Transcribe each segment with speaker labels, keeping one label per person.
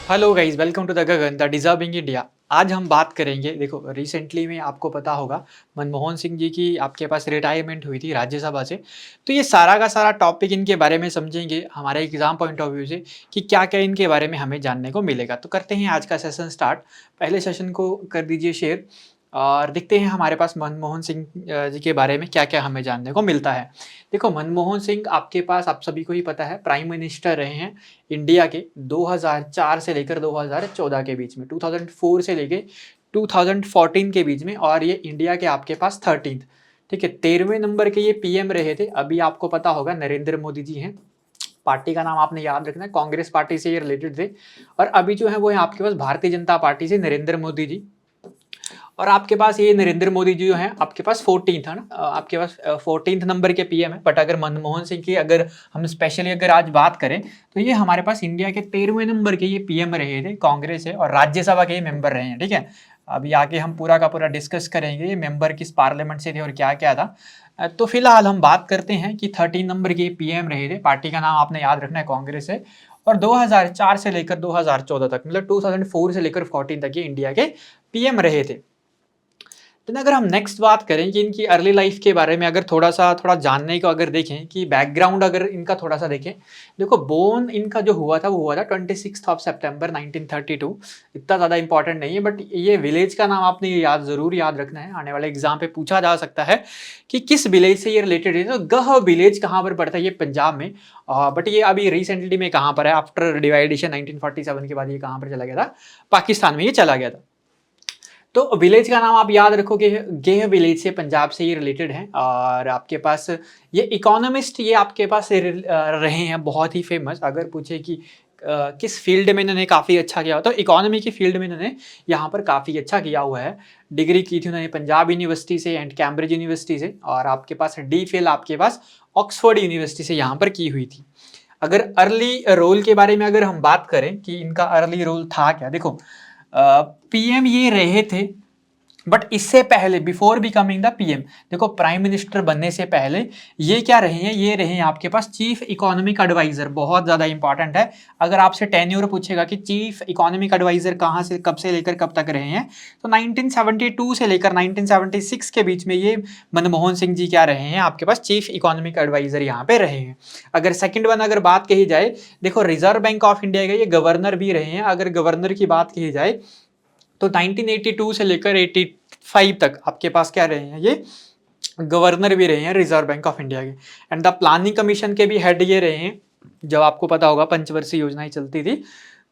Speaker 1: Hello guys, welcome to the Gagan the deserving India. आज हम बात करेंगे। देखो, रिसेंटली में आपको पता होगा मनमोहन सिंह जी की आपके पास रिटायरमेंट हुई थी राज्यसभा से। तो ये सारा का सारा टॉपिक इनके बारे में समझेंगे हमारे एग्जाम पॉइंट ऑफ व्यू से कि क्या क्या इनके बारे में हमें जानने को मिलेगा। तो करते हैं आज का सेशन स्टार्ट। पहले सेशन को कर दीजिए शेयर और देखते हैं हमारे पास मनमोहन सिंह जी के बारे में क्या क्या हमें जानने को मिलता है। देखो, मनमोहन सिंह आपके पास आप सभी को ही पता है प्राइम मिनिस्टर रहे हैं इंडिया के 2004 से लेकर 2014 के बीच में, 2004 से लेके 2014 के बीच में, और ये इंडिया के आपके पास 13th, ठीक है, 13वें नंबर के ये पीएम रहे थे। अभी आपको पता होगा नरेंद्र मोदी जी हैं। पार्टी का नाम आपने याद रखना है, कांग्रेस पार्टी से ये रिलेटेड थे। और अभी जो है वो है आपके पास भारतीय जनता पार्टी से नरेंद्र मोदी जी। और आपके पास ये नरेंद्र मोदी जी जो हैं आपके पास 14th है ना, आपके पास 14th नंबर के पीएम है। बट अगर मनमोहन सिंह की अगर हम स्पेशली अगर आज बात करें तो ये हमारे पास इंडिया के 13वें नंबर के ये पीएम रहे थे, कांग्रेस से, और राज्यसभा के ये मेंबर रहे हैं। ठीक है, अभी आके हम पूरा का पूरा डिस्कस करेंगे ये मेंबर किस पार्लियामेंट से थे और क्या क्या था। तो फिलहाल हम बात करते हैं कि 13 नंबर के पीएम रहे थे। पार्टी का नाम आपने याद रखना है, कांग्रेस है। और 2004 से लेकर 2014 तक, मतलब 2004 से लेकर 14 तक ये इंडिया के पीएम रहे थे। तो अगर हम नेक्स्ट बात करें कि इनकी अर्ली लाइफ के बारे में, अगर थोड़ा जानने को अगर देखें कि बैकग्राउंड अगर इनका थोड़ा सा देखें। देखो, बोर्न इनका जो हुआ था वो हुआ था 26 सितंबर 1932। इतना ज़्यादा इंपॉर्टेंट नहीं है, बट ये विलेज का नाम आपने ज़रूर याद रखना है। आने वाले एग्जाम पे पूछा जा सकता है कि किस विलेज से ये रिलेटेड है। तो गह विलेज कहाँ पर पड़ता है? ये पंजाब में। बट ये अभी रिसेंटली में कहाँ पर है? आफ्टर डिवाइडेशन 1947 के बाद ये कहाँ पर चला गया था? पाकिस्तान में ये चला गया था। तो विलेज का नाम आप याद रखोगे, गेह विलेज से, पंजाब से ये रिलेटेड है। और आपके पास ये इकोनॉमिस्ट ये आपके पास रहे हैं, बहुत ही फेमस। अगर पूछे कि किस फील्ड में इन्होंने काफ़ी अच्छा किया हो, तो इकोनॉमी की फील्ड में इन्होंने यहाँ पर काफ़ी अच्छा किया हुआ है। डिग्री की थी उन्होंने पंजाब यूनिवर्सिटी से एंड कैम्ब्रिज यूनिवर्सिटी से, और आपके पास डी फिल आपके पास ऑक्सफोर्ड यूनिवर्सिटी से यहाँ पर की हुई थी। अगर अर्ली रोल के बारे में अगर हम बात करें कि इनका अर्ली रोल था क्या, देखो, पीएम ये रहे थे, बट इससे पहले, बिफोर बिकमिंग द पीएम, देखो प्राइम मिनिस्टर बनने से पहले ये क्या रहे हैं? ये रहे हैं आपके पास चीफ इकोनॉमिक एडवाइजर। बहुत ज़्यादा इंपॉर्टेंट है। अगर आपसे टेन्योर पूछेगा कि चीफ इकोनॉमिक एडवाइजर कहाँ से, कब से लेकर कब तक रहे हैं, तो 1972 से लेकर 1976 के बीच में ये मनमोहन सिंह जी क्या रहे हैं? आपके पास चीफ इकोनॉमिक एडवाइजर यहाँ पे रहे हैं। अगर सेकंड वन अगर बात कही जाए, देखो रिजर्व बैंक ऑफ इंडिया के ये गवर्नर भी रहे हैं। अगर गवर्नर की बात कही जाए तो 1982 से लेकर 85 तक आपके पास क्या रहे हैं? ये गवर्नर भी रहे हैं रिजर्व बैंक ऑफ इंडिया के। एंड द प्लानिंग कमीशन के भी हेड ये रहे हैं। जब आपको पता होगा पंचवर्षीय योजनाएं चलती थी,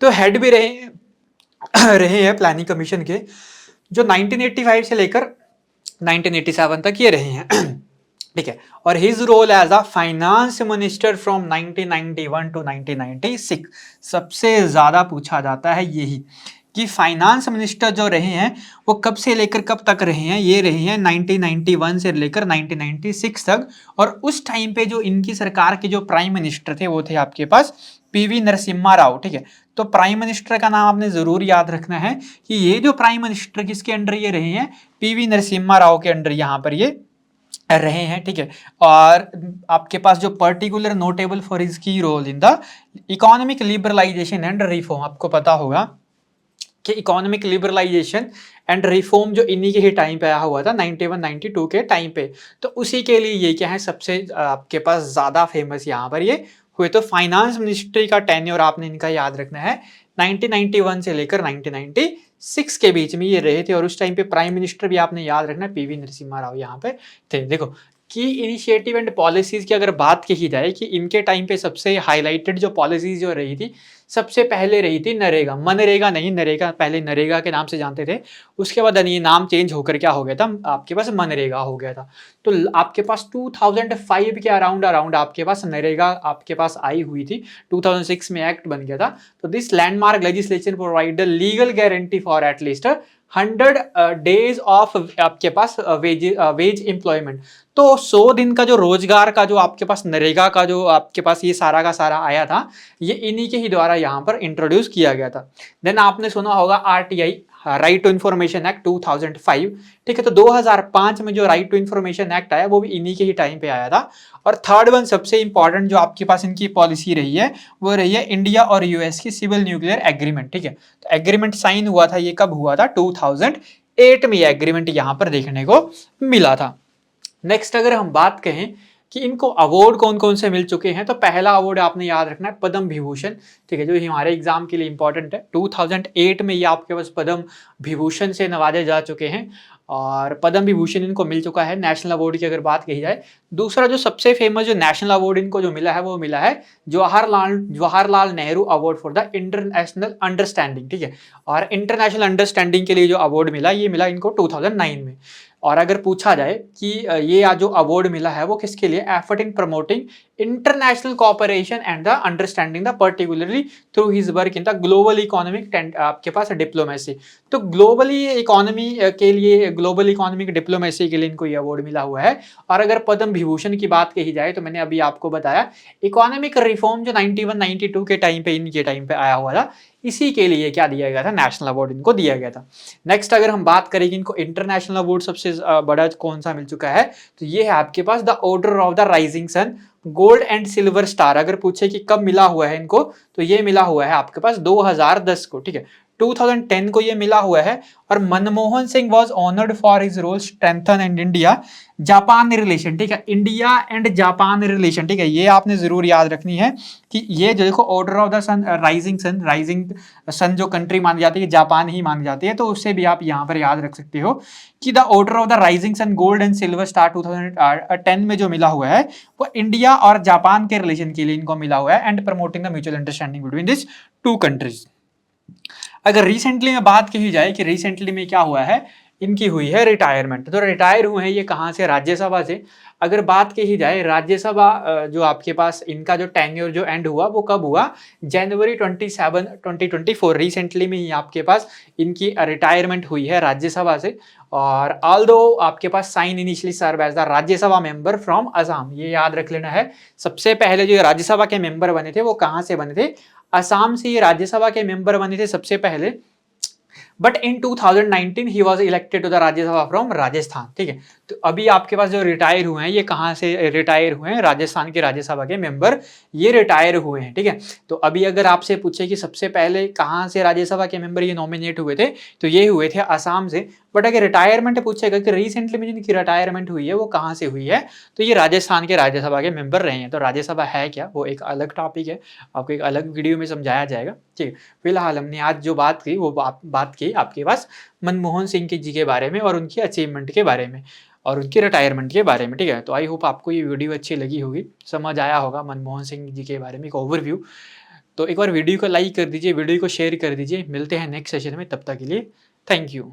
Speaker 1: तो हेड भी रहे रहे हैं प्लानिंग कमीशन के, जो 1985 से लेकर 1987 तक ये रहे हैं। ठीक है, और his role as a finance minister from 1991 to 1996 सबसे ज्यादा पूछा जाता है यही कि फाइनेंस मिनिस्टर जो रहे हैं वो कब से लेकर कब तक रहे हैं? ये रहे हैं 1991 से लेकर 1996 तक। और उस टाइम पे जो इनकी सरकार के जो प्राइम मिनिस्टर थे वो थे आपके पास पीवी नरसिम्हा राव। ठीक है, तो प्राइम मिनिस्टर का नाम आपने जरूर याद रखना है कि ये जो प्राइम मिनिस्टर किसके अंडर ये रहे हैं? पीवी नरसिम्हा राव के अंडर यहाँ पर ये रहे हैं। ठीक है, और आपके पास जो particular notable for his key role in the economic liberalisation and reform, आपको पता होगा कि इकोनॉमिक लिबरलाइजेशन एंड रिफॉर्म जो इन्हीं के ही टाइम पे आया हुआ था 91-92 के टाइम पे। तो उसी के लिए ये क्या है, सबसे आपके पास ज़्यादा फेमस यहाँ पर ये हुए। तो फाइनेंस मिनिस्ट्री का टेन्योर आपने इनका याद रखना है, 1991 से लेकर 1996 के बीच में ये रहे थे। और उस टाइम पे प्राइम मिनिस्टर भी आपने याद रखना है पीवी नरसिम्हा राव यहाँ पे थे। देखो, की इनिशिएटिव एंड पॉलिसीज की अगर बात की जाए कि इनके टाइम पे सबसे हाईलाइटेड जो पॉलिसीज जो रही थी, सबसे पहले रही थी नरेगा। मनरेगा नहीं, नरेगा पहले नरेगा के नाम से जानते थे। उसके बाद ये नाम चेंज होकर क्या हो गया था? आपके पास मनरेगा हो गया था। तो आपके पास 2005 के अराउंड अराउंड आपके पास नरेगा आपके पास आई हुई थी। 2006 में एक्ट बन गया था। तो this landmark legislation provide the legal guarantee for at least 100 days of आपके पास वेज एम्प्लॉयमेंट। तो 100 दिन का जो रोजगार का जो आपके पास नरेगा का जो आपके पास ये सारा का सारा आया था, ये इन्हीं के ही द्वारा यहाँ पर इंट्रोड्यूस किया गया था। देन आपने सुना होगा RTI, right to information act 2005, ठीक है। तो 2005 में जो राइट टू इन्फॉर्मेशन एक्ट आया वो भी इन्हीं के ही टाइम पे आया था। और थर्ड वन सबसे इंपॉर्टेंट जो आपके पास इनकी पॉलिसी रही है वो रही है इंडिया और यूएस की सिविल न्यूक्लियर एग्रीमेंट, ठीक है। तो एग्रीमेंट साइन हुआ था, ये कब हुआ था? 2008 में ये एग्रीमेंट यहाँ पर देखने को मिला था। नेक्स्ट अगर हम बात कहें कि इनको अवार्ड कौन कौन से मिल चुके हैं, तो पहला अवार्ड आपने याद रखना है पद्म विभूषण, ठीक है, जो हमारे एग्जाम के लिए इंपॉर्टेंट है। 2008 में ये आपके पास पद्म विभूषण से नवाजे जा चुके हैं और पद्म विभूषण इनको मिल चुका है नेशनल अवार्ड की अगर बात कही जाए। दूसरा जो सबसे फेमस जो नेशनल अवार्ड इनको जो मिला है वो मिला है Jawaharlal Nehru award for the international understanding, ठीक है। और इंटरनेशनल अंडरस्टैंडिंग के लिए जो अवार्ड मिला ये मिला इनको 2009 में। और अगर पूछा जाए कि ये जो अवार्ड मिला है वो किसके लिए, effort in promoting international cooperation and the understanding the particularly through his work in the global economic आपके पास डिप्लोमेसी। तो ग्लोबली इकोनॉमी के लिए, ग्लोबल इकोनॉमिक डिप्लोमेसी के लिए इनको ये अवार्ड मिला हुआ है। और अगर पद्म विभूषण की बात कही जाए तो मैंने अभी आपको बताया इकोनॉमिक रिफॉर्म जो 91-92 के टाइम पे, इनके टाइम पे आया हुआ था, इसी के लिए क्या दिया गया था, नेशनल अवार्ड इनको दिया गया था। नेक्स्ट अगर हम बात करें कि इनको इंटरनेशनल अवार्ड सबसे बड़ा कौन सा मिल चुका है, तो ये है आपके पास the order of the rising sun gold and silver star. अगर पूछे कि कब मिला हुआ है इनको, तो ये मिला हुआ है आपके पास 2010 को, ठीक है। 2010 को ये मिला हुआ है। और Manmohan Singh was honoured for his role strengthen and India Japan relation, ठीक है, इंडिया एंड जापान रिलेशन, ठीक है। ये आपने जरूर याद रखनी है कि ये जो देखो order of the sun, rising sun जो कंट्री मानी जाती है जापान ही मानी जाती है, तो उससे भी आप यहाँ पर याद रख सकते हो कि the order of the rising sun gold and silver star 2010 में जो मिला हुआ है वो इंडिया और जापान के रिलेशन के लिए इनको मिला हुआ है and promoting the mutual understanding between this two countries. अगर रिसेंटली में बात की जाए कि रिसेंटली में क्या हुआ है, इनकी हुई है रिटायरमेंट। तो रिटायर हुए हैं ये कहाँ से, राज्यसभा से। अगर बात की जाए राज्यसभा जो आपके पास इनका जो टेन्योर जो एंड हुआ वो कब हुआ, जनवरी 27, 2024, रिसेंटली में ही आपके पास इनकी रिटायरमेंट हुई है राज्यसभा से। और ऑल्दो आपके पास since initially serve as the Rajya Sabha member from Assam, ये याद रख लेना है। सबसे पहले जो राज्यसभा के मेंबर बने थे वो कहाँ से बने थे, असम से ये राज्यसभा के मेंबर बने थे सबसे पहले। बट इन 2019 ही was elected to the Rajya Sabha from Rajasthan, ठीक है। तो अभी आपके पास जो रिटायर हुए हैं ये कहाँ से रिटायर हुए हैं, राजस्थान के राज्यसभा के मेंबर ये रिटायर हुए हैं, ठीक है। तो अभी अगर आपसे पूछे कि सबसे पहले कहाँ से राज्यसभा के मेंबर ये नॉमिनेट हुए थे, तो ये हुए थे असम से। बट अगर रिटायरमेंट पूछेगा कि रिसेंटली में जिनकी रिटायरमेंट हुई है वो कहाँ से हुई है, तो ये राजस्थान के राज्यसभा के मेंबर रहे हैं। तो राज्यसभा है क्या, वो एक अलग टॉपिक है, आपको एक अलग वीडियो में समझाया जाएगा, ठीक है। फिलहाल हमने आज जो बात की वो बात की आपके पास मनमोहन सिंह जी के बारे में और उनकी अचीवमेंट के बारे में और उनके रिटायरमेंट के बारे में, ठीक है। तो आई होप आपको ये वीडियो अच्छी लगी होगी, समझ आया होगा मनमोहन सिंह जी के बारे में एक ओवरव्यू। तो एक बार वीडियो को लाइक कर दीजिए, वीडियो को शेयर कर दीजिए। मिलते हैं नेक्स्ट सेशन में, तब तक के लिए थैंक यू।